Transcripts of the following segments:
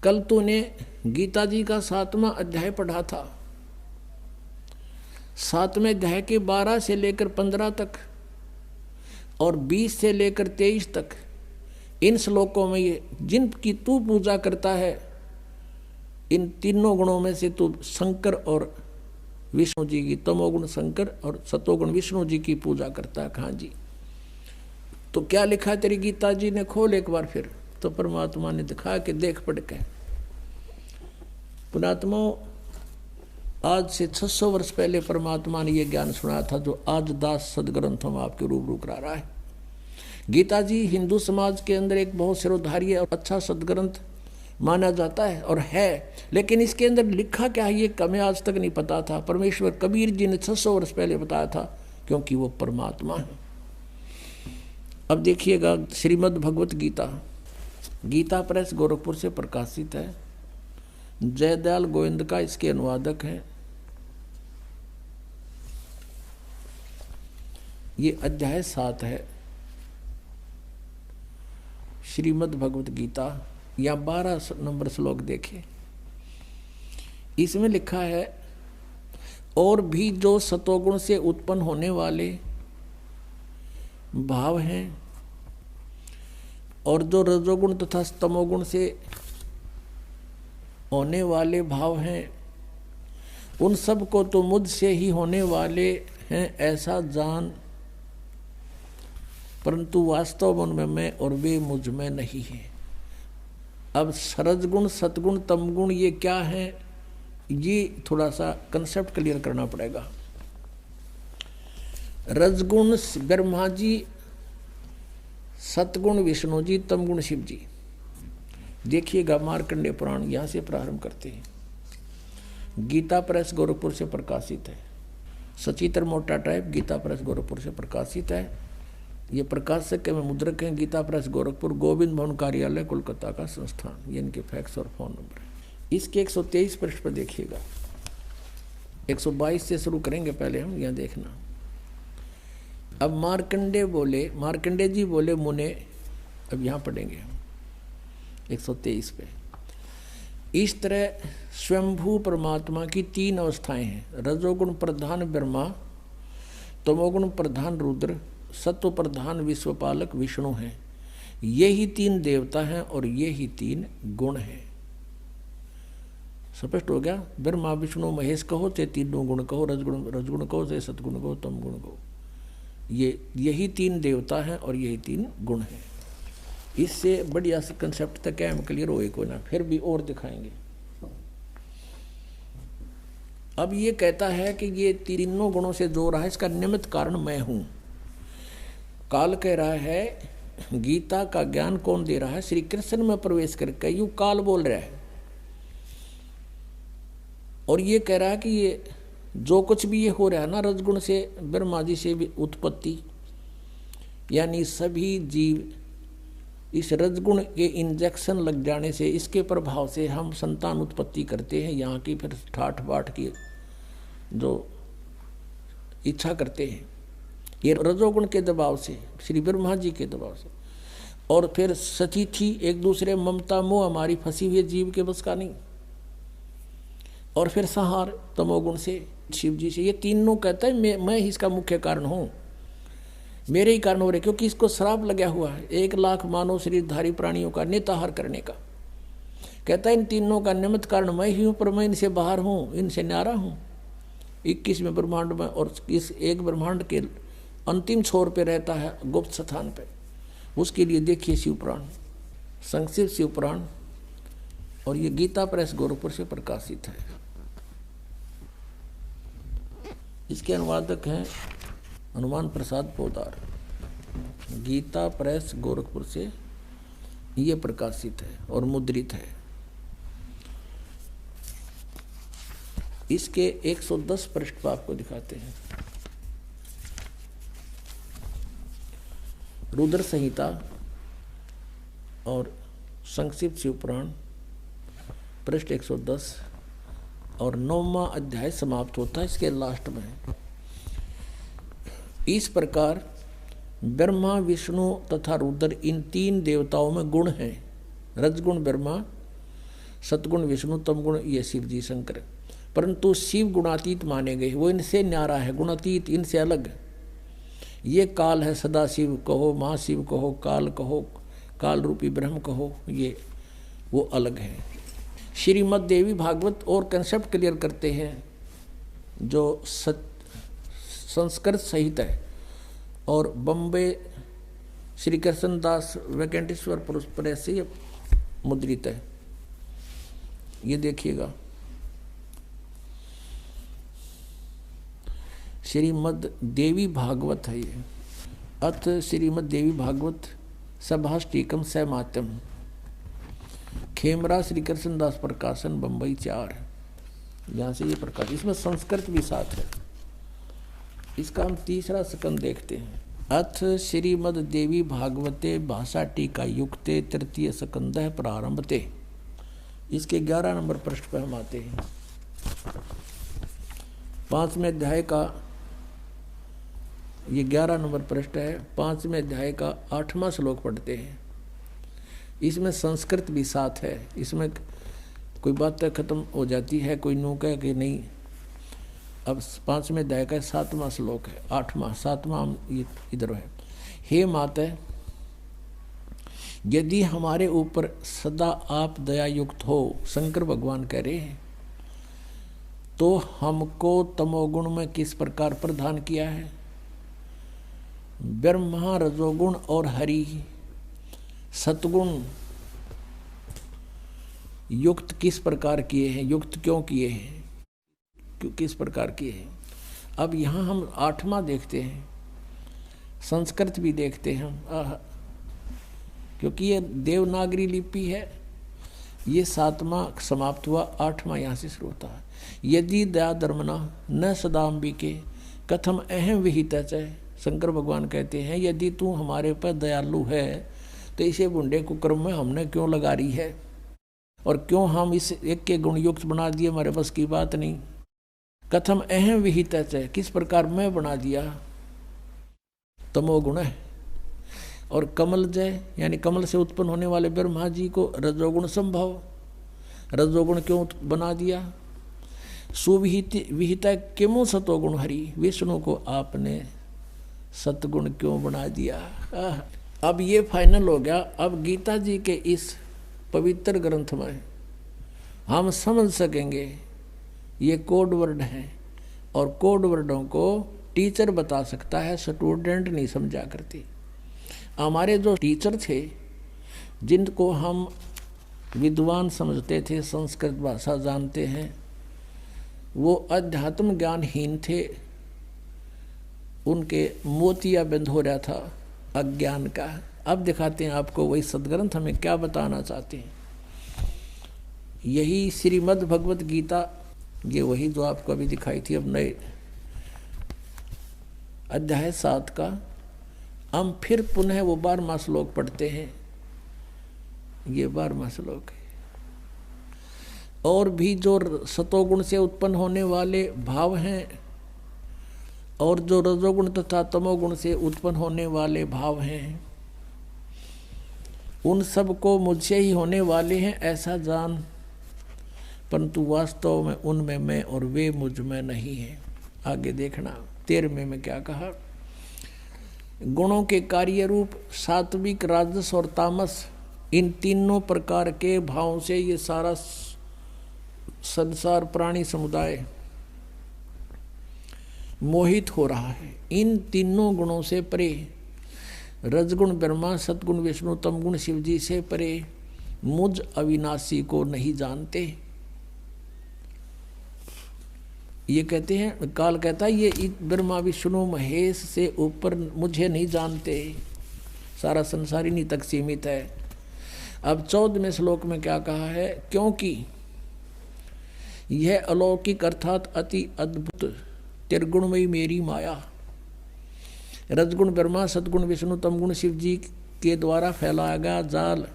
कल तूने गीता जी का 7वां अध्याय पढ़ा था। 7वें अध्याय के 12 से लेकर 15 तक और 20 से लेकर 23 तक इन श्लोकों में ये जिनकी तू पूजा करता है, इन तीनों गुणों में से तू शंकर और विष्णु जी की, तमोगुण शंकर और सतोगुण विष्णु जी की पूजा करता है। हाँ जी, तो क्या लिखा है तेरी गीता जी ने? खोल एक बार फिर। तो परमात्मा ने दिखा के देख पढ़ के। पुणात्माओं, आज से 600 वर्ष पहले परमात्मा ने यह ज्ञान सुनाया था जो आज दास सदग्रंथों में आपके रूबरू करा रहा है। गीता जी हिंदू समाज के अंदर एक बहुत सिरोधार्य और अच्छा सदग्रंथ माना जाता है और है, लेकिन इसके अंदर लिखा क्या है ये हमें आज तक नहीं पता था। परमेश्वर कबीर जी ने 600 वर्ष पहले बताया था, क्योंकि वो परमात्मा है। अब देखिएगा श्रीमद् भगवत गीता, गीता प्रेस गोरखपुर से प्रकाशित है। जयदयाल गोविंद का इसके अनुवादक है। ये अध्याय 7 है श्रीमद् भगवत गीता, या 12 नंबर श्लोक देखें। इसमें लिखा है, और भी जो सतोगुण से उत्पन्न होने वाले भाव हैं और जो रजोगुण तथा तमोगुण से होने वाले भाव हैं, उन सब को तो मुझसे ही होने वाले हैं ऐसा जान, परंतु वास्तव में मैं और वे मुझ में नहीं है। अब सरजगुण, सतगुण, तमगुण ये क्या है, ये थोड़ा सा कंसेप्ट क्लियर करना पड़ेगा। रजगुण ब्रह्मा जी, सतगुण विष्णु जी, तमगुण शिव जी। देखिएगा मार्कंडेय पुराण, यहाँ से प्रारंभ करते हैं। गीता प्रेस गोरखपुर से प्रकाशित है। सचित्र मोटा टाइप गीता प्रेस गोरखपुर से प्रकाशित है। ये प्रकाशक में मुद्रक हैं गीता प्रेस गोरखपुर, गोविंद भवन कार्यालय कोलकाता का संस्थान। ये इनके फैक्स और फोन नंबर है। इसके 123 पृष्ठ पर देखिएगा। 122 से शुरू करेंगे पहले हम, यहाँ देखना। अब मार्कंडे जी बोले मुने, अब यहाँ पढ़ेंगे हम 123 पे। इस तरह स्वयंभू परमात्मा की 3 अवस्थाएं हैं। रजोगुण प्रधान ब्रह्मा, तमोगुण प्रधान रुद्र, सत्व प्रधान विश्वपालक विष्णु हैं। ये ही 3 देवता हैं और ये ही 3 गुण हैं। स्पष्ट हो गया? ब्रह्मा विष्णु महेश कहो चाहे तीनों गुण कहो, रजगुण कहो चाहे सतगुण कहो, तमगुण कहो, यही 3 देवता हैं और यही 3 गुण हैं। इससे बढ़िया से कंसेप्ट तक है, हम क्लियर होए को ना, फिर भी और दिखाएंगे। अब ये कहता है कि ये तीनों गुणों से जो रहा है इसका निमित्त कारण मैं हूं। काल कह रहा है, गीता का ज्ञान कौन दे रहा है? श्री कृष्ण में प्रवेश करके यू काल बोल रहा है और ये कह रहा है कि ये जो कुछ भी ये हो रहा है ना, रजगुण से ब्रह्मा जी से भी उत्पत्ति, यानी सभी जीव इस रजगुण के इंजेक्शन लग जाने से, इसके प्रभाव से हम संतान उत्पत्ति करते हैं। यहाँ की फिर ठाठ बाट की जो इच्छा करते हैं, ये रजोगुण के दबाव से, श्री ब्रह्मा जी के दबाव से। और फिर सती थी एक दूसरे ममता मोह हमारी फंसी हुई जीव के बस का नहीं। और फिर संहार तमोगुण से, शिव जी से। ये तीनों कहता है मैं ही इसका मुख्य कारण हूँ, मेरे ही कारण हो रहे, क्योंकि इसको श्राप लगा हुआ है 1 लाख मानव शरीरधारी प्राणियों का नेताहार करने का। कहता है इन तीनों का निमित्त कारण मैं ही हूँ, पर मैं इनसे बाहर हूँ, इनसे न्यारा हूँ। 21वें ब्रह्मांड में, और इस एक ब्रह्मांड के अंतिम छोर पे रहता है गुप्त स्थान पे। उसके लिए देखिए शिवपुराण, संक्षिप्त शिवपुराण, और ये गीता प्रेस गोरखपुर से प्रकाशित है। इसके अनुवादक हैं हनुमान प्रसाद पोदार। गीता प्रेस गोरखपुर से ये प्रकाशित है और मुद्रित है। इसके 110 पृष्ठ पर आपको दिखाते हैं। रुद्र संहिता और संक्षिप्त शिवपुराण, पृष्ठ 110 और 9वां अध्याय समाप्त होता है इसके लास्ट में। इस प्रकार ब्रह्मा विष्णु तथा रुद्र इन 3 देवताओं में गुण हैं। रजगुण ब्रह्मा, सतगुण विष्णु तम गुण ये शिव जी शंकर, परंतु शिव गुणातीत माने गए, वो इनसे न्यारा है, गुणातीत इनसे अलग। ये काल है, सदा शिव कहो, महाशिव कहो, काल कहो, काल रूपी ब्रह्म कहो, ये वो अलग है। श्रीमद देवी भागवत और कंसेप्ट क्लियर करते हैं जो संस्कृत सहित है, और बम्बे श्री कृष्ण दास वेंकटेश्वर प्रेस से मुद्रित है, ये देखिएगा। श्रीमद देवी भागवत है ये। अथ श्रीमद देवी भागवत सभाष्टीकम सैमात्यम, खेमरा श्री कृष्ण दास प्रकाशन बम्बई 4, यहाँ से ये प्रकाश। इसमें संस्कृत भी साथ है। इसका हम तीसरा स्कंद देखते हैं। अथ श्रीमद देवी भागवते भाषा टीका युक्ते तृतीय स्कंद प्रारंभते। इसके 11 नंबर पृष्ठ पर हम आते हैं। 5वें अध्याय का ये 11 नंबर पृष्ठ है। 5वें अध्याय का 8वां श्लोक पढ़ते हैं। इसमें संस्कृत भी साथ है। इसमें कोई बात खत्म हो जाती है, कोई नो कहे कि नहीं। अब 5वें अध्याय का 7वां श्लोक है, 8वां 7वां ये इधर है। हे माता, यदि हमारे ऊपर सदा आप दया युक्त हो, शंकर भगवान कह रहे हैं, तो हमको तमोगुण में किस प्रकार प्रदान किया है? ब्रह्मा रजोगुण और हरि सतगुण युक्त किस प्रकार किए हैं, युक्त क्यों किए हैं, क्यों किस प्रकार किए हैं। अब यहाँ हम 8वां देखते हैं, संस्कृत भी देखते हैं हम, क्योंकि ये देवनागरी लिपि है। ये 7वां समाप्त हुआ, 8वां यहाँ से शुरू होता है। यदि दया धर्मना न सदाम्बिके कथम अहम विहित है। शंकर भगवान कहते हैं, यदि तू हमारे पर दयालु है तो इसे बुंडे कुकर्म में हमने क्यों लगा रही है, और क्यों हम इस एक के गुण युक्त बना दिए, हमारे बस की बात नहीं। कथम अहम विहित है, किस प्रकार मैं बना दिया, तमोगुण है। और कमल जय यानी कमल से उत्पन्न होने वाले ब्रह्मा जी को रजोगुण संभव, रजोगुण क्यों बना दिया। सुविहित विहिता किमो सतोगुण हरि, विष्णु को आपने सतगुण क्यों बना दिया। अब ये फाइनल हो गया। अब गीता जी के इस पवित्र ग्रंथ में हम समझ सकेंगे, ये कोड वर्ड हैं, और कोड वर्डों को टीचर बता सकता है, स्टूडेंट नहीं समझा करती। हमारे जो टीचर थे, जिनको हम विद्वान समझते थे, संस्कृत भाषा जानते हैं, वो अध्यात्म ज्ञानहीन थे। उनके मोतिया बंद हो रहा था अज्ञान का। अब दिखाते हैं आपको वही सदग्रंथ हमें क्या बताना चाहते हैं। यही श्रीमद् भगवत गीता, ये वही जो आपको अभी दिखाई थी। अब नए अध्याय 7 का हम फिर पुनः वो 12वां श्लोक पढ़ते हैं। ये 12वां श्लोक है। और भी जो सतोगुण से उत्पन्न होने वाले भाव हैं, और जो रजोगुण तथा तमोगुण से उत्पन्न होने वाले भाव हैं, उन सब को मुझसे ही होने वाले हैं ऐसा जान, परंतु वास्तव में उनमें मैं और वे मुझ में नहीं है। आगे देखना 13वें में क्या कहा। गुणों के कार्य रूप सात्विक, राजस और तामस, इन तीनों प्रकार के भावों से ये सारा संसार प्राणी समुदाय मोहित हो रहा है। इन तीनों गुणों से परे, रजगुण ब्रह्मा, सतगुण विष्णु, तमगुण शिव जी से परे मुझ अविनाशी को नहीं जानते। ये कहते हैं, काल कहता है, ये ब्रह्मा विष्णु महेश से ऊपर मुझे नहीं जानते। सारा संसार इन्हीं तक सीमित है। अब 14वें श्लोक में क्या कहा है, क्योंकि यह अलौकिक अर्थात अति अद्भुत त्रिगुणमयी मेरी माया, रजगुण ब्रह्मा, सतगुण विष्णु, तमगुण शिव जी के द्वारा फैलाया गया जाल,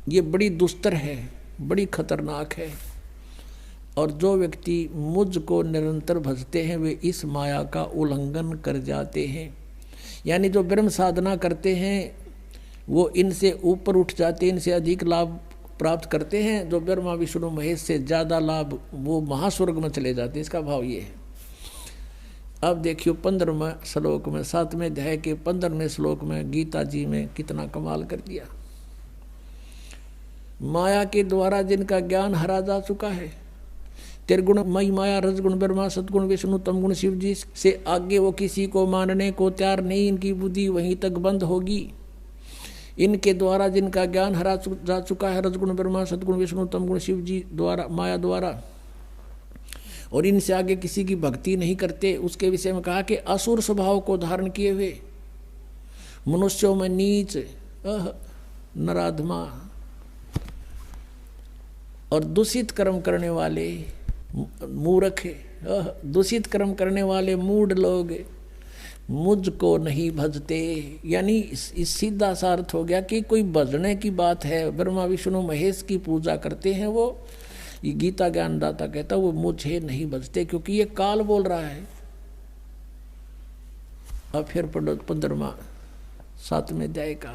ये बड़ी दुस्तर है, बड़ी खतरनाक है। और जो व्यक्ति मुझको निरंतर भजते हैं, वे इस माया का उल्लंघन कर जाते हैं। यानी जो ब्रह्म साधना करते हैं, वो इनसे ऊपर उठ जाते हैं, इनसे अधिक लाभ प्राप्त करते हैं, जो ब्रह्मा विष्णु महेश से ज़्यादा लाभ वो महास्वर्ग में चले जाते हैं। इसका भाव ये है। अब देखियो 15वें श्लोक में, 7वें अध्याय के 15वें श्लोक में गीता जी में कितना कमाल कर दिया। माया के द्वारा जिनका ज्ञान हरा जा चुका है, त्रिगुण मई माया, रजगुण ब्रह्मा, सतगुण विष्णु, तमगुण शिव जी से आगे वो किसी को मानने को तैयार नहीं। इनकी बुद्धि वहीं तक बंद होगी। इनके द्वारा जिनका ज्ञान हरा जा चुका है, रजगुण ब्रह्मा, सतगुण विष्णु, तमगुण शिव जी द्वारा, माया द्वारा, और इनसे आगे किसी की भक्ति नहीं करते, उसके विषय में कहा कि असुर स्वभाव को धारण किए हुए, मनुष्यों में नीच, नराधमा और दूषित कर्म करने वाले मूर्ख, दूषित कर्म करने वाले मूढ़ लोग मुझको नहीं भजते। यानी इस सीधा सा अर्थ हो गया कि कोई भजने की बात है, ब्रह्मा विष्णु महेश की पूजा करते हैं वो, ये गीता ज्ञानदाता कहता वो मुझे नहीं भजते, क्योंकि ये काल बोल रहा है। अब फिर पढ़ो 15वां 7वें अध्याय का,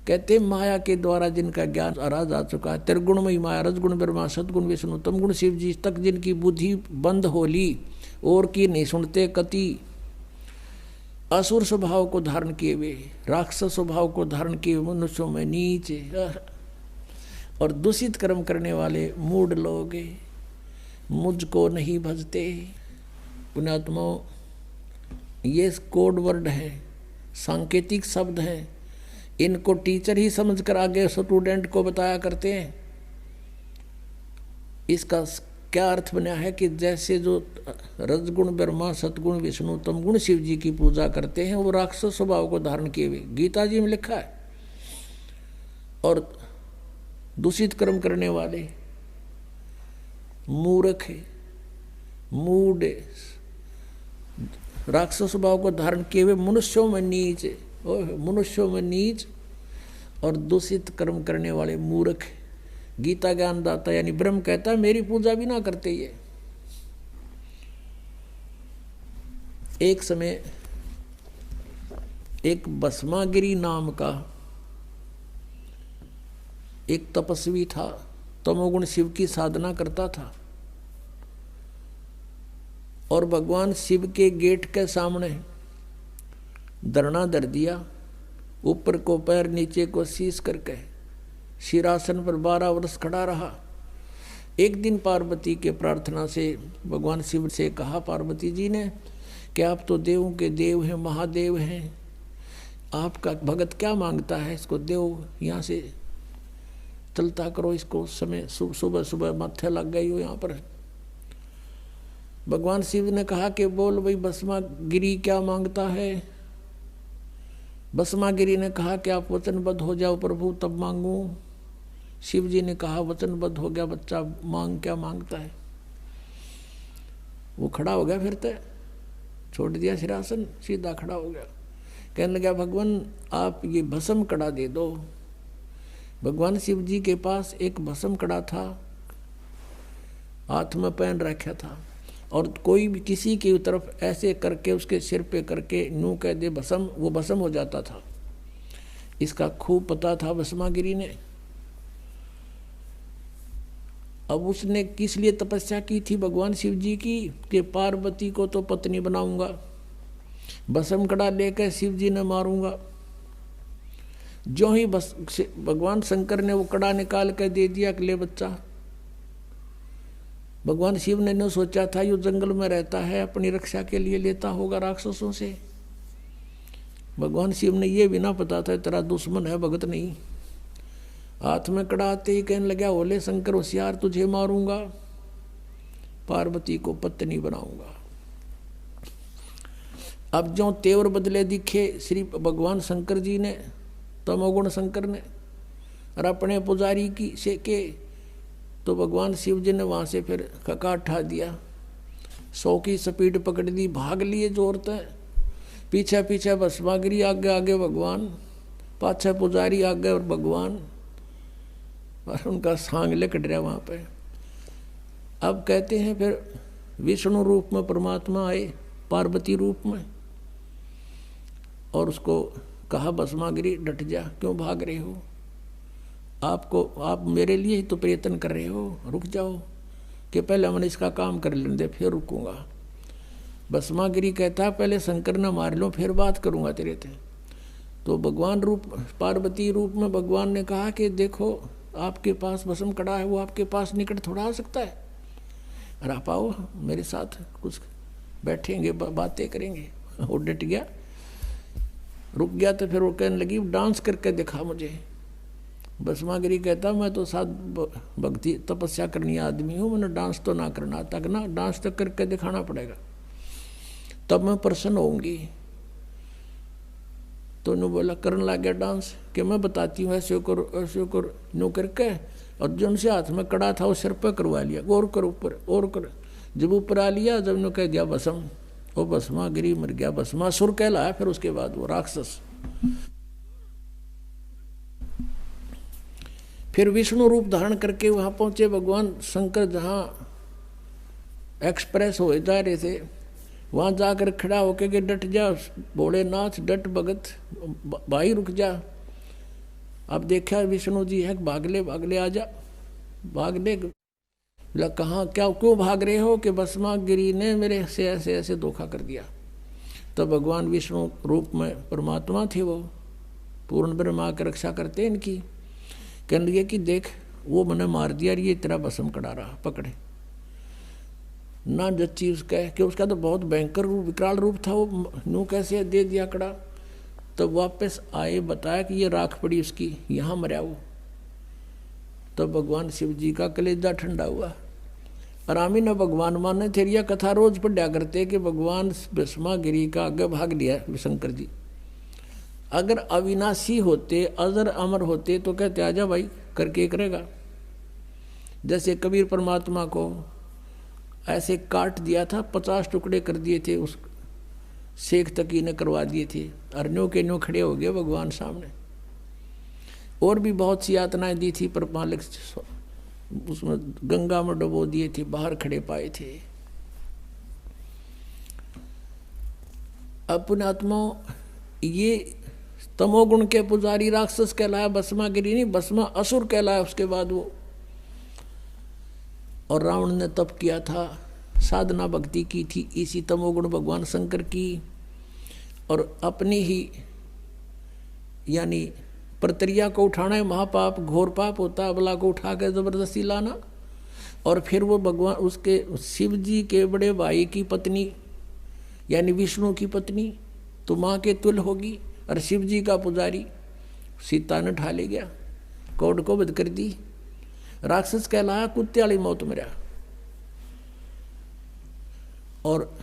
कहते माया के द्वारा जिनका ज्ञान हरा जा चुका है, त्रिगुणमयी माया, रजगुण ब्रह्मा, सतगुण विष्णु, तमगुण शिव जी तक जिनकी बुद्धि बंद हो ली और की नहीं सुनते कति, असुर स्वभाव को धारण किए हुए, राक्षस स्वभाव को धारण किए हुए, मनुष्यों में नीच और दूषित कर्म करने वाले मूढ़ लोग मुझको नहीं भजते। पुण्यात्माओं, ये कोड वर्ड है, सांकेतिक शब्द हैं, इनको टीचर ही समझकर आगे स्टूडेंट को बताया करते हैं। इसका क्या अर्थ बना है कि जैसे जो रजगुण ब्रह्मा, सतगुण विष्णु, तमगुण शिव जी की पूजा करते हैं वो राक्षस स्वभाव को धारण किए हुए, गीता जी में लिखा है, और दूषित कर्म करने वाले मूर्ख, मूढ़, राक्षस स्वभाव को धारण किए हुए, मनुष्यों में नीच, मनुष्यों में नीच और दूषित कर्म करने वाले मूर्ख। गीता ज्ञानदाता यानी ब्रह्म कहता है मेरी पूजा भी ना करते ये। एक समय एक भस्मागिरी नाम का एक तपस्वी था, तमोगुण शिव की साधना करता था, और भगवान शिव के गेट के सामने धरना धर दिया, ऊपर को पैर नीचे को शीश करके शिरासन पर 12 वर्ष खड़ा रहा। एक दिन पार्वती के प्रार्थना से भगवान शिव से कहा पार्वती जी ने कि आप तो देवों के देव हैं, महादेव हैं, आपका भगत क्या मांगता है, इसको देव यहाँ से चलता करो, इसको समय सुबह सुबह माथे लग गई हो यहाँ पर। भगवान शिव ने कहा कि बोल भाई भस्मागिरी क्या मांगता है। भस्मागिरी ने कहा कि आप वचनबद्ध हो जाओ प्रभु तब मांगू। शिव जी ने कहा वचनबद्ध हो गया बच्चा, मांग क्या मांगता है। वो खड़ा हो गया, फिर तो छोड़ दिया सिरासन, सीधा खड़ा हो गया, कहने लगा भगवान आप ये भस्म कड़ा दे दो। भगवान शिव जी के पास एक भस्म कड़ा था, हाथ में पहन रखा था, और कोई भी किसी की तरफ ऐसे करके उसके सिर पे करके नू कह दे भस्म, वो भस्म हो जाता था। इसका खूब पता था भस्मागिरी ने। अब उसने किस लिए तपस्या की थी भगवान शिव जी की कि पार्वती को तो पत्नी बनाऊंगा, भस्म कड़ा लेकर शिव जी ने मारूंगा। जो ही भगवान शंकर ने वो कड़ा निकाल कर दे दिया कि ले बच्चा। भगवान शिव ने न सोचा था यो जंगल में रहता है, अपनी रक्षा के लिए लेता होगा राक्षसों से। भगवान शिव ने ये भी ना पता था तेरा दुश्मन है, भगत नहीं। हाथ में कड़ा आते ही कहने लगा ओले शंकर होशियार, तुझे मारूंगा, पार्वती को पत्नी बनाऊंगा। अब जो तेवर बदले दिखे श्री भगवान शंकर जी ने, तमोगुण शंकर ने, और अपने पुजारी की से के, तो भगवान शिव जी ने वहाँ से फिर खका उठा दिया, 100 की स्पीड पकड़ दी, भाग लिए जोर तक। पीछे पीछे भस्मागिरी, आगे आगे भगवान, पाछे पुजारी, आगे और भगवान, और उनका सांग लिकट रहा वहाँ पे। अब कहते हैं फिर विष्णु रूप में परमात्मा आए, पार्वती रूप में, और उसको कहा भस्मागिरी डट जा, क्यों भाग रहे हो। आप मेरे लिए ही तो प्रयत्न कर रहे हो, रुक जाओ कि पहले मैंने इसका काम कर लेने दे, फिर रुकूंगा। भस्मागिरी कहता है पहले शंकर न मार लो फिर बात करूंगा तेरे से। तो भगवान रूप, पार्वती रूप में भगवान ने कहा कि देखो आपके पास भस्म कड़ा है, वो आपके पास निकट थोड़ा आ सकता है, और आप आओ मेरे साथ, कुछ बैठेंगे बातें करेंगे। वो डट गया, रुक गया। तो फिर वो कहने लगी डांस करके दिखा मुझे। भस्मागिरी कहता मैं तो साथ भक्ति तपस्या करनी आदमी हूँ, मैंने डांस तो ना करना, तक ना डांस तक करके दिखाना पड़ेगा तब मैं प्रसन्न होंगी। तो उन्होंने बोला, करने लग गया डांस कि मैं बताती हूँ ऐसे करो नो करके, और जो उनसे हाथ में कड़ा था वो सिर पर करवा लिया, और कर ऊपर और कर। जब ऊपर आ लिया, जब उन्होंने कह दिया भस्म, वो भस्मागिरी मर गया, भस्मासुर कहलाया। फिर उसके बाद वो राक्षस। फिर विष्णु रूप धारण करके वहां पहुंचे भगवान शंकर, जहां एक्सप्रेस हो जा रहे थे, वहां जाकर खड़ा होके के डट जा भोलेनाथ, डट भगत भाई रुक जा। अब देखा विष्णु जी है, भागले आ जा, भागले। बोला कहाँ क्या क्यों भाग रहे हो? कि भस्मागिरी ने मेरे से ऐसे ऐसे धोखा कर दिया। तो भगवान विष्णु रूप में परमात्मा थे, वो पूर्ण ब्रह्मा की रक्षा करते इनकी। कहने लगे कि देख वो मैंने मार दिया, ये तेरा भस्म कड़ा रहा, पकड़े ना जच्ची उसका, कि उसका तो बहुत भयंकर रूप, विकराल रूप था, वो नू कैसे दे दिया कड़ा। तो वापस आए, बताया कि ये राख पड़ी उसकी, यहाँ मरा वो। तो भगवान शिव जी का कलेजा ठंडा हुआ। आरामी न भगवान माने थे, यह कथा रोज पढ़ा करते कि भगवान भस्मागिरी का आगे भाग लिया शंकर जी। अगर अविनाशी होते, अजर अमर होते तो कहते आजा भाई, करके करेगा। जैसे कबीर परमात्मा को ऐसे काट दिया था, 50 टुकड़े कर दिए थे, उस शेख तकी ने करवा दिए थे, अरण्यों के न्यों खड़े हो गए भगवान सामने। और भी बहुत सी यातनाएं दी थी, पर मालिक उसमें गंगा में डुबो दिए थे, बाहर खड़े पाए थे। अपने आत्मा ये तमोगुण के पुजारी राक्षस कहलाया, भस्मागिरी नहीं, भस्मा असुर कहलाया उसके बाद वो। और रावण ने तप किया था, साधना भक्ति की थी इसी तमोगुण भगवान शंकर की, और अपनी ही यानी प्रक्रिया को उठाना है महापाप, घोर पाप होता है अबला को उठा के जबरदस्ती लाना। और फिर वो भगवान उसके शिव जी के बड़े भाई की पत्नी यानी विष्णु की पत्नी तो माँ के तुल होगी, और शिव जी का पुजारी सीता ने ढा ले गया, कौड़ को वध कर दी, राक्षस कहलाया, कुत्ते वाली मौत मरा। और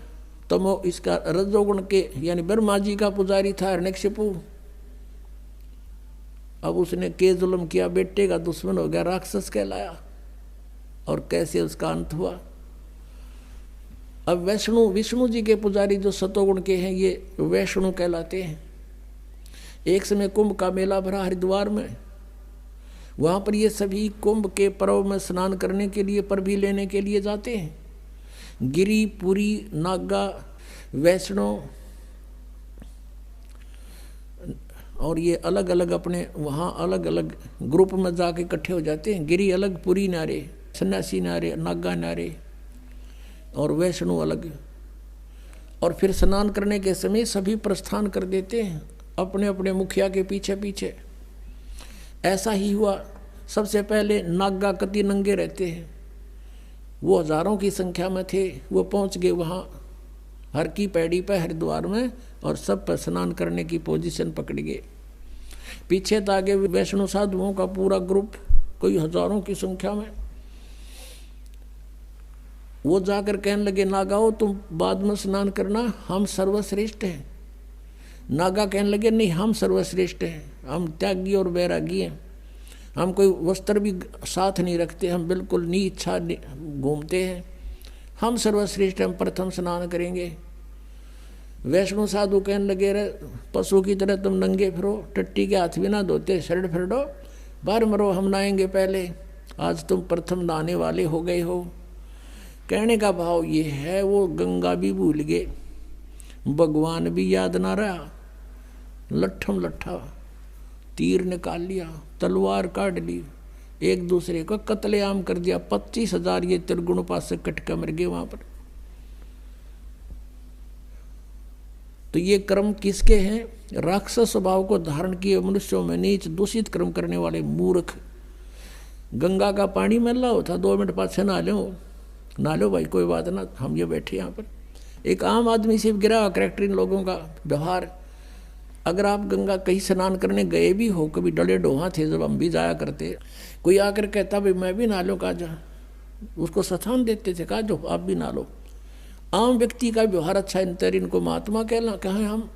तमो इसका रजोगुण के यानी ब्रह्मा जी का पुजारी था हिरण्यकशिपु। अब उसने के जुल्म किया, बेटे का दुश्मन हो गया, राक्षस कहलाया। और कैसे उसका अंत हुआ। अब विष्णु जी के पुजारी जो सतोगुण के हैं, ये वैष्णु कहलाते हैं। एक समय कुंभ का मेला भरा हरिद्वार में, वहां पर ये सभी कुंभ के पर्व में स्नान करने के लिए, पर भी लेने के लिए जाते हैं। गिरी, पुरी, नागा, वैष्णो और ये अलग अलग अपने वहाँ अलग अलग ग्रुप में जाके इकट्ठे हो जाते हैं। गिरी अलग, पुरी नारे, सन्यासी नारे, नागा नारे, और वैष्णो अलग। और फिर स्नान करने के समय सभी प्रस्थान कर देते हैं अपने अपने मुखिया के पीछे पीछे। ऐसा ही हुआ। सबसे पहले नागा कति नंगे रहते हैं, वो हजारों की संख्या में थे, वो पहुंच गए वहाँ हर की पैड़ी पे हरिद्वार में, और सब पर स्नान करने की पोजीशन पकड़ गए। पीछे तो आगे वैष्णो साधुओं का पूरा ग्रुप, कोई हजारों की संख्या में। वो जाकर कहने लगे नागाओ तुम बाद में स्नान करना, हम सर्वश्रेष्ठ हैं। नागा कहने लगे नहीं, हम सर्वश्रेष्ठ हैं, हम त्यागी और बैरागी हैं, हम कोई वस्त्र भी साथ नहीं रखते, हम बिल्कुल नीचा घूमते हैं, हम सर्वश्रेष्ठ, हम प्रथम स्नान करेंगे। वैष्णो साधु कहने लगे रे पशु की तरह तुम नंगे फिरो, टट्टी के हाथ भी ना धोते, शरण फिर दो, बाहर मरो, हम नहाएंगे पहले, आज तुम प्रथम नहाने वाले हो गए हो। कहने का भाव ये है, वो गंगा भी भूल गए, भगवान भी याद ना रहा, लट्ठम लट्ठा तीर निकाल लिया, तलवार काट ली, एक दूसरे को कत्लेआम कर दिया। 25,000 ये त्रिगुण उपासक कटके मर गए वहां पर। तो ये कर्म किसके हैं? राक्षस स्वभाव को धारण किए मनुष्यों में नीच दूषित कर्म करने वाले मूर्ख। गंगा का पानी मैला होता, 2 मिनट पाछे नहा लो भाई, कोई बात ना, हम ये बैठे यहाँ पर। एक आम आदमी से गिरा करैक्टर इन लोगों का व्यवहार। अगर आप गंगा कहीं स्नान करने गए भी हो, कभी डले डोहा थे जब हम भी जाया करते, कोई आकर कहता भाई मैं भी नहा लो, कहा जा, उसको स्थान देते थे, कहा जो आप भी नहा लो। आम व्यक्ति का व्यवहार अच्छा, इनको महात्मा कहें हम,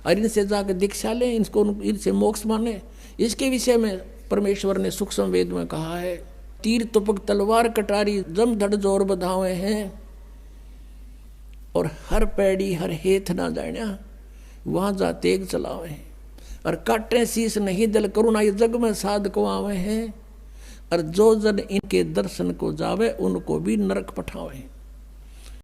और इनसे जाकर दीक्षा लें, इनसे मोक्ष माने। इसके विषय में परमेश्वर ने सूक्ष्म वेद में कहा है, तीर तुपक तलवार कटारी जम धड़ जोर बधावे हैं, और हर पैड़ी हर हेथ ना जाण्या वहां जा तेग चलावे, और काटे शीस नहीं दल करुणा ये जग में साध को आवे हैं, और जो जन इनके दर्शन को जावे उनको भी नरक पठावे।